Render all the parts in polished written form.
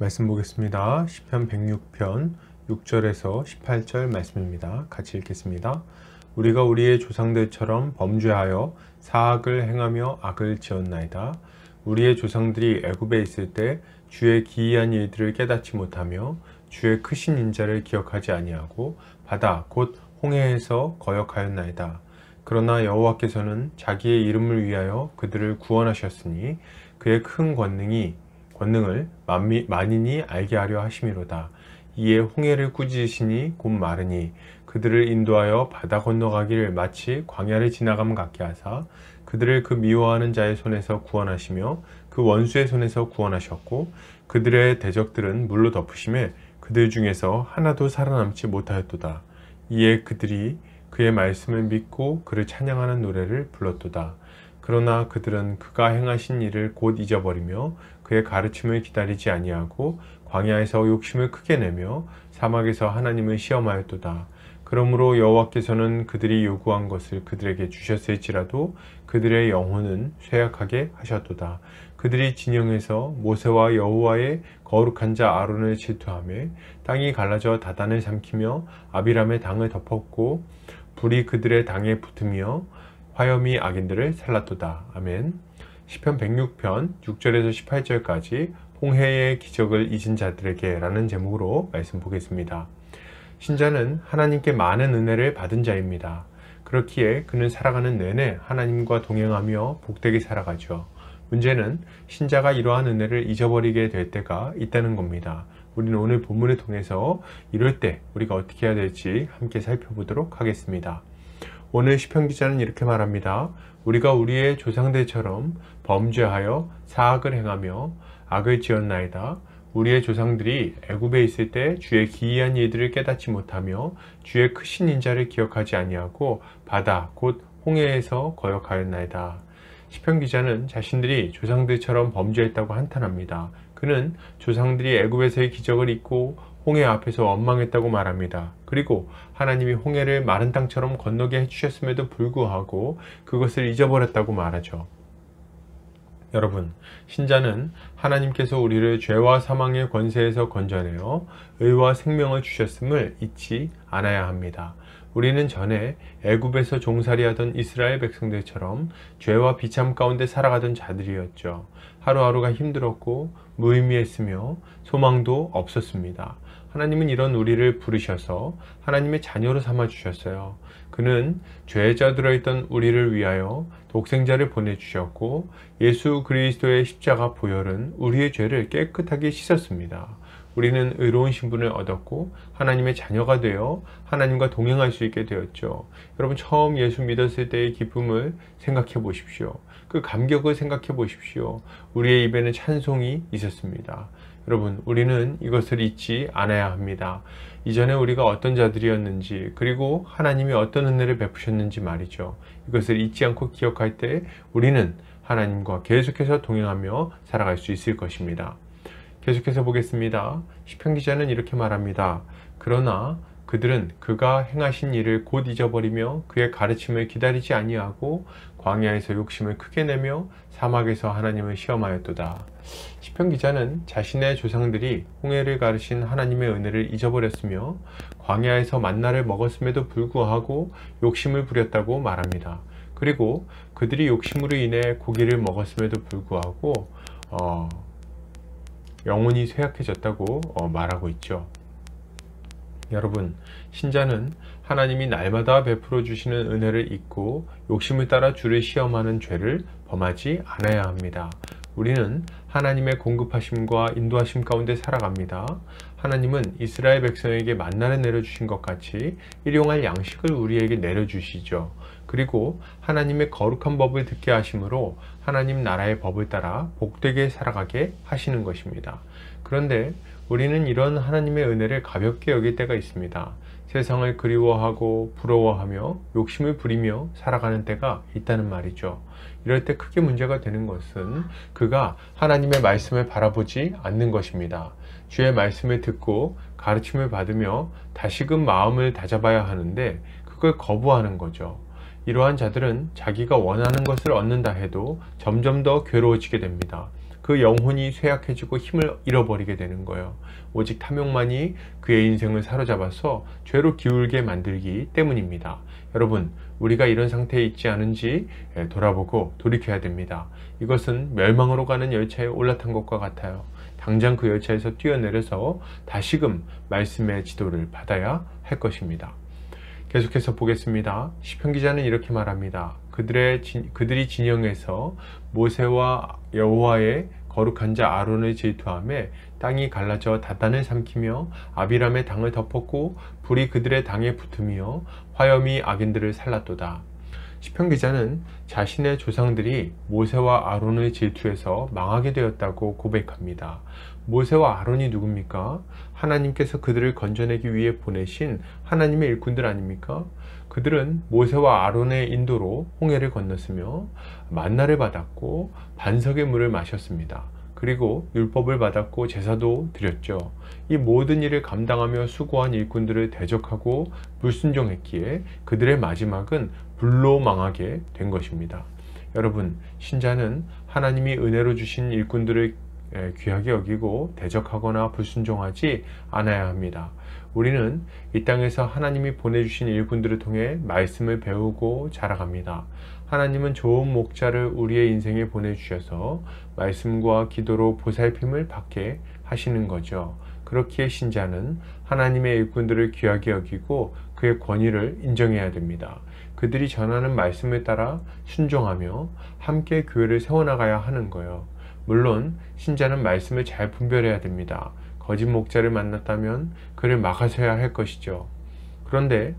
말씀 보겠습니다. 시편 106편 6절에서 18절 말씀입니다. 같이 읽겠습니다. 우리가 우리의 조상들처럼 범죄하여 사악을 행하며 악을 지었나이다. 우리의 조상들이 애굽에 있을 때 주의 기이한 일들을 깨닫지 못하며 주의 크신 인자를 기억하지 아니하고 바다 곧 홍해에서 거역하였나이다. 그러나 여호와께서는 자기의 이름을 위하여 그들을 구원하셨으니 그의 큰 권능을 만인이 알게 하려 하심이로다. 이에 홍해를 꾸짖으시니 곧 마르니 그들을 인도하여 바다 건너가기를 마치 광야를 지나감 같게 하사 그들을 그 미워하는 자의 손에서 구원하시며 그 원수의 손에서 구원하셨고 그들의 대적들은 물로 덮으심에 그들 중에서 하나도 살아남지 못하였도다. 이에 그들이 그의 말씀을 믿고 그를 찬양하는 노래를 불렀도다. 그러나 그들은 그가 행하신 일을 곧 잊어버리며 그의 가르침을 기다리지 아니하고 광야에서 욕심을 크게 내며 사막에서 하나님을 시험하였도다. 그러므로 여호와께서는 그들이 요구한 것을 그들에게 주셨을지라도 그들의 영혼은 쇠약하게 하셨도다. 그들이 진영에서 모세와 여호와의 거룩한 자 아론을 질투하며 땅이 갈라져 다단을 삼키며 아비람의 당을 덮었고 불이 그들의 당에 붙으며 화염이 악인들을 살랐도다. 아멘. 시편 106편 6절에서 18절까지 홍해의 기적을 잊은 자들에게 라는 제목으로 말씀 보겠습니다. 신자는 하나님께 많은 은혜를 받은 자입니다. 그렇기에 그는 살아가는 내내 하나님과 동행하며 복되게 살아가죠. 문제는 신자가 이러한 은혜를 잊어버리게 될 때가 있다는 겁니다. 우리는 오늘 본문을 통해서 이럴 때 우리가 어떻게 해야 될지 함께 살펴보도록 하겠습니다. 오늘 시편 기자는 이렇게 말합니다. 우리가 우리의 조상들처럼 범죄하여 사악을 행하며 악을 지었나이다. 우리의 조상들이 애굽에 있을 때 주의 기이한 일들을 깨닫지 못하며 주의 크신 인자를 기억하지 아니하고 바다 곧 홍해에서 거역하였나이다. 시편 기자는 자신들이 조상들처럼 범죄했다고 한탄합니다. 그는 조상들이 애굽에서의 기적을 잊고 홍해 앞에서 원망했다고 말합니다. 그리고 하나님이 홍해를 마른 땅처럼 건너게 해주셨음에도 불구하고 그것을 잊어버렸다고 말하죠. 여러분, 신자는 하나님께서 우리를 죄와 사망의 권세에서 건져내어 의와 생명을 주셨음을 잊지 않아야 합니다. 우리는 전에 애굽에서 종살이하던 이스라엘 백성들처럼 죄와 비참 가운데 살아가던 자들이었죠. 하루하루가 힘들었고 무의미했으며 소망도 없었습니다. 하나님은 이런 우리를 부르셔서 하나님의 자녀로 삼아 주셨어요. 그는 죄에 쪄들어있던 우리를 위하여 독생자를 보내주셨고 예수 그리스도의 십자가 보혈은 우리의 죄를 깨끗하게 씻었습니다. 우리는 의로운 신분을 얻었고 하나님의 자녀가 되어 하나님과 동행할 수 있게 되었죠. 여러분, 처음 예수 믿었을 때의 기쁨을 생각해 보십시오. 그 감격을 생각해 보십시오. 우리의 입에는 찬송이 있었습니다. 여러분, 우리는 이것을 잊지 않아야 합니다. 이전에 우리가 어떤 자들이었는지, 그리고 하나님이 어떤 은혜를 베푸셨는지 말이죠. 이것을 잊지 않고 기억할 때 우리는 하나님과 계속해서 동행하며 살아갈 수 있을 것입니다. 계속해서 보겠습니다. 시편 기자는 이렇게 말합니다. 그러나 그들은 그가 행하신 일을 곧 잊어버리며 그의 가르침을 기다리지 아니하고 광야에서 욕심을 크게 내며 사막에서 하나님을 시험하였도다. 시편 기자는 자신의 조상들이 홍해를 가르신 하나님의 은혜를 잊어버렸으며 광야에서 만나를 먹었음에도 불구하고 욕심을 부렸다고 말합니다. 그리고 그들이 욕심으로 인해 고기를 먹었음에도 불구하고 영혼이 쇠약해졌다고 말하고 있죠. 여러분, 신자는 하나님이 날마다 베풀어 주시는 은혜를 잊고 욕심을 따라 주를 시험하는 죄를 범하지 않아야 합니다. 우리는 하나님의 공급하심과 인도하심 가운데 살아갑니다. 하나님은 이스라엘 백성에게 만나를 내려주신 것 같이 일용할 양식을 우리에게 내려주시죠. 그리고 하나님의 거룩한 법을 듣게 하심으로 하나님 나라의 법을 따라 복되게 살아가게 하시는 것입니다. 그런데 우리는 이런 하나님의 은혜를 가볍게 여길 때가 있습니다. 세상을 그리워하고 부러워하며 욕심을 부리며 살아가는 때가 있다는 말이죠. 이럴 때 크게 문제가 되는 것은 그가 하나님의 말씀을 바라보지 않는 것입니다. 주의 말씀을 듣고 가르침을 받으며 다시금 마음을 다잡아야 하는데 그걸 거부하는 거죠. 이러한 자들은 자기가 원하는 것을 얻는다 해도 점점 더 괴로워지게 됩니다. 그 그 영혼이 쇠약해지고 힘을 잃어버리게 되는 거예요. 오직 탐욕만이 그의 인생을 사로잡아서 죄로 기울게 만들기 때문입니다. 여러분, 우리가 이런 상태에 있지 않은지 돌아보고 돌이켜야 됩니다. 이것은 멸망으로 가는 열차에 올라탄 것과 같아요. 당장 그 열차에서 뛰어내려서 다시금 말씀의 지도를 받아야 할 것입니다. 계속해서 보겠습니다. 시편 기자는 이렇게 말합니다. 그들이 진영에서 모세와 여호와의 거룩한 자 아론을 질투하며 땅이 갈라져 다단을 삼키며 아비람의 당을 덮었고 불이 그들의 당에 붙으며 화염이 악인들을 살랐도다. 시편 기자는 자신의 조상들이 모세와 아론의 질투에서 망하게 되었다고 고백합니다. 모세와 아론이 누굽니까? 하나님께서 그들을 건져내기 위해 보내신 하나님의 일꾼들 아닙니까? 그들은 모세와 아론의 인도로 홍해를 건넜으며 만나를 받았고 반석의 물을 마셨습니다. 그리고 율법을 받았고 제사도 드렸죠. 이 모든 일을 감당하며 수고한 일꾼들을 대적하고 불순종했기에 그들의 마지막은 불로 망하게 된 것입니다. 여러분, 신자는 하나님이 은혜로 주신 일꾼들을 귀하게 여기고 대적하거나 불순종하지 않아야 합니다. 우리는 이 땅에서 하나님이 보내주신 일꾼들을 통해 말씀을 배우고 자라갑니다. 하나님은 좋은 목자를 우리의 인생에 보내주셔서 말씀과 기도로 보살핌을 받게 하시는 거죠. 그렇기에 신자는 하나님의 일꾼들을 귀하게 여기고 그의 권위를 인정해야 됩니다. 그들이 전하는 말씀에 따라 순종하며 함께 교회를 세워나가야 하는 거예요. 물론 신자는 말씀을 잘 분별해야 됩니다. 거짓 목자를 만났다면 그를 막아서야 할 것이죠. 그런데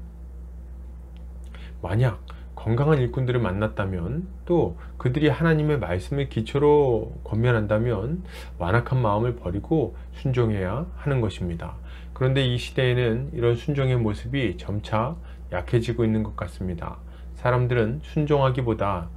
만약 건강한 일꾼들을 만났다면, 또 그들이 하나님의 말씀을 기초로 권면한다면 완악한 마음을 버리고 순종해야 하는 것입니다. 그런데 이 시대에는 이런 순종의 모습이 점차 약해지고 있는 것 같습니다. 사람들은 순종하기보다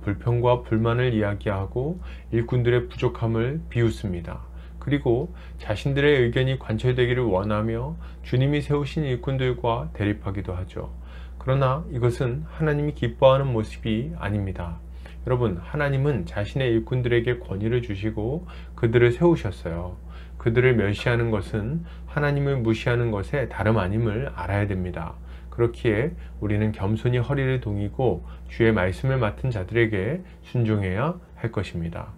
불평과 불만을 이야기하고 일꾼들의 부족함을 비웃습니다. 그리고 자신들의 의견이 관철되기를 원하며 주님이 세우신 일꾼들과 대립하기도 하죠. 그러나 이것은 하나님이 기뻐하는 모습이 아닙니다. 여러분, 하나님은 자신의 일꾼들에게 권위를 주시고 그들을 세우셨어요. 그들을 멸시하는 것은 하나님을 무시하는 것에 다름 아님을 알아야 됩니다. 그렇기에 우리는 겸손히 허리를 동이고 주의 말씀을 맡은 자들에게 순종해야 할 것입니다.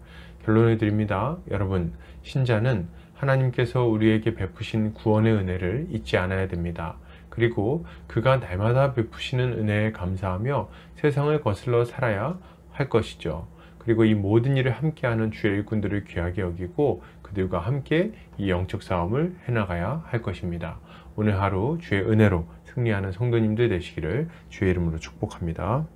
결론을 드립니다. 여러분, 신자는 하나님께서 우리에게 베푸신 구원의 은혜를 잊지 않아야 됩니다. 그리고 그가 날마다 베푸시는 은혜에 감사하며 세상을 거슬러 살아야 할 것이죠. 그리고 이 모든 일을 함께하는 주의 일꾼들을 귀하게 여기고 그들과 함께 이 영적 싸움을 해나가야 할 것입니다. 오늘 하루 주의 은혜로 승리하는 성도님들 되시기를 주의 이름으로 축복합니다.